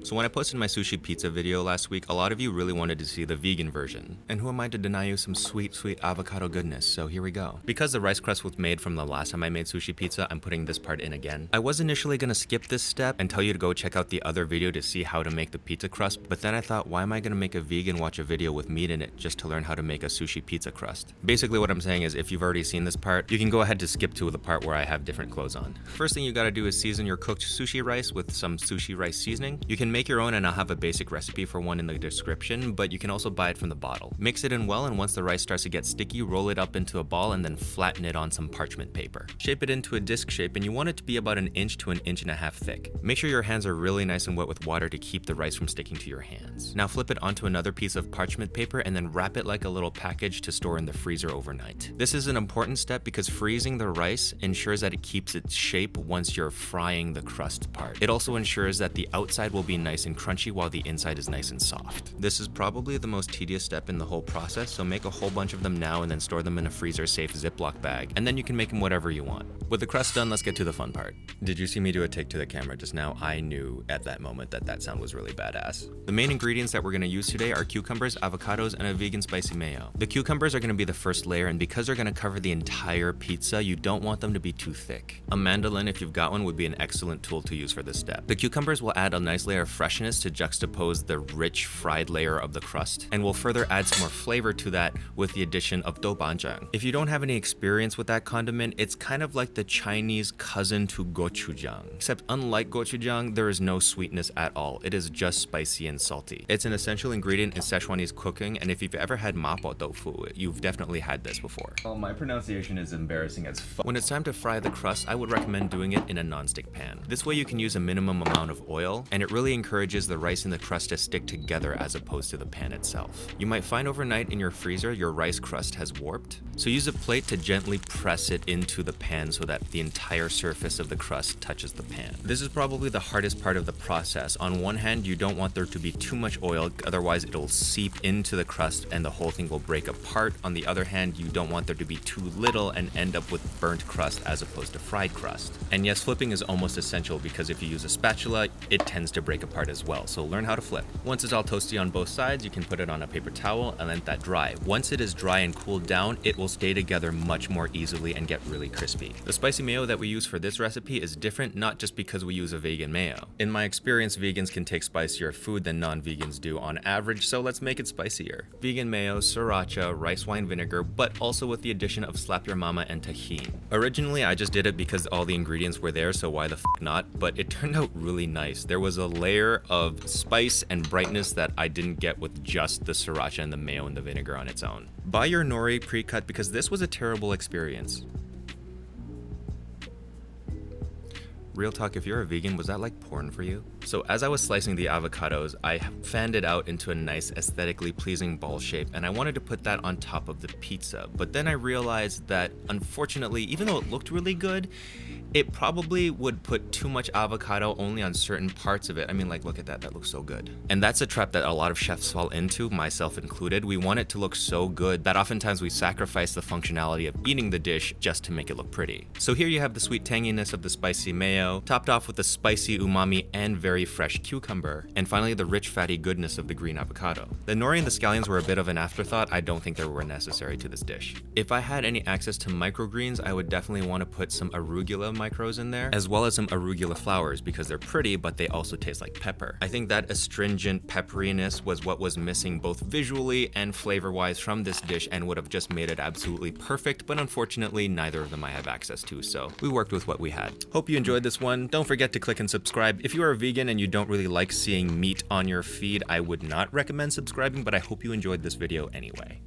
So when I posted my sushi pizza video last week, a lot of you really wanted to see the vegan version. And who am I to deny you some sweet, sweet avocado goodness, so here we go. Because the rice crust was made from the last time I made sushi pizza, I'm putting this part in again. I was initially gonna skip this step and tell you to go check out the other video to see how to make the pizza crust, but then I thought, why am I gonna make a vegan watch a video with meat in it just to learn how to make a sushi pizza crust? Basically what I'm saying is if you've already seen this part, you can go ahead to skip to the part where I have different clothes on. First thing you gotta do is season your cooked sushi rice with some sushi rice seasoning. You can make your own and I'll have a basic recipe for one in the description, but you can also buy it from the bottle. Mix it in well, and once the rice starts to get sticky, roll it up into a ball and then flatten it on some parchment paper. Shape it into a disc shape, and you want it to be about 1 inch to 1.5 inches thick. Make sure your hands are really nice and wet with water to keep the rice from sticking to your hands. Now flip it onto another piece of parchment paper and then wrap it like a little package to store in the freezer overnight. This is an important step because freezing the rice ensures that it keeps its shape once you're frying the crust part. It also ensures that the outside will be nice and crunchy while the inside is nice and soft. This is probably the most tedious step in the whole process, so make a whole bunch of them now and then store them in a freezer-safe Ziploc bag, and then you can make them whatever you want. With the crust done, let's get to the fun part. Did you see me do a take to the camera just now? I knew at that moment that that sound was really badass. The main ingredients that we're going to use today are cucumbers, avocados, and a vegan spicy mayo. The cucumbers are going to be the first layer, and because they're going to cover the entire pizza, you don't want them to be too thick. A mandolin, if you've got one, would be an excellent tool to use for this step. The cucumbers will add a nice layer of freshness to juxtapose the rich fried layer of the crust, and will further add some more flavor to that with the addition of Doubanjiang. If you don't have any experience with that condiment, it's kind of like the Chinese cousin to gochujang. Except unlike gochujang, there is no sweetness at all. It is just spicy and salty. It's an essential ingredient in Szechuanese cooking, and if you've ever had mapo tofu, you've definitely had this before. Well, my pronunciation is embarrassing as fuck. When it's time to fry the crust, I would recommend doing it in a non-stick pan. This way you can use a minimum amount of oil, and it really encourages the rice and the crust to stick together as opposed to the pan itself. You might find overnight in your freezer your rice crust has warped, so use a plate to gently press it into the pan so that the entire surface of the crust touches the pan. This is probably the hardest part of the process. On one hand, you don't want there to be too much oil, otherwise it'll seep into the crust and the whole thing will break apart. On the other hand, you don't want there to be too little and end up with burnt crust as opposed to fried crust. And yes, flipping is almost essential because if you use a spatula, it tends to break apart as well, so learn how to flip. Once it's all toasty on both sides, you can put it on a paper towel and let that dry. Once it is dry and cooled down, it will stay together much more easily and get really crispy. The spicy mayo that we use for this recipe is different, not just because we use a vegan mayo. In my experience, vegans can take spicier food than non-vegans do on average, so let's make it spicier. Vegan mayo, sriracha, rice wine vinegar, but also with the addition of slap your mama and Tajin. Originally, I just did it because all the ingredients were there, so why the f not? But it turned out really nice. There was a layer of spice and brightness that I didn't get with just the sriracha and the mayo and the vinegar on its own. Buy your nori pre-cut because this was a terrible experience. Real talk, if you're a vegan, was that like porn for you? So as I was slicing the avocados, I fanned it out into a nice aesthetically pleasing ball shape, and I wanted to put that on top of the pizza. But then I realized that unfortunately, even though it looked really good, it probably would put too much avocado only on certain parts of it. I mean, like, look at that, that looks so good. And that's a trap that a lot of chefs fall into, myself included. We want it to look so good that oftentimes we sacrifice the functionality of eating the dish just to make it look pretty. So here you have the sweet tanginess of the spicy mayo, topped off with the spicy umami and very fresh cucumber, and finally the rich fatty goodness of the green avocado. The nori and the scallions were a bit of an afterthought. I don't think they were necessary to this dish. If I had any access to microgreens, I would definitely want to put some arugula micros in there, as well as some arugula flowers because they're pretty, but they also taste like pepper. I think that astringent pepperiness was what was missing both visually and flavor-wise from this dish and would have just made it absolutely perfect, but unfortunately neither of them I have access to, so we worked with what we had. Hope you enjoyed this one. Don't forget to click and subscribe. If you are a vegan and you don't really like seeing meat on your feed, I would not recommend subscribing, but I hope you enjoyed this video anyway.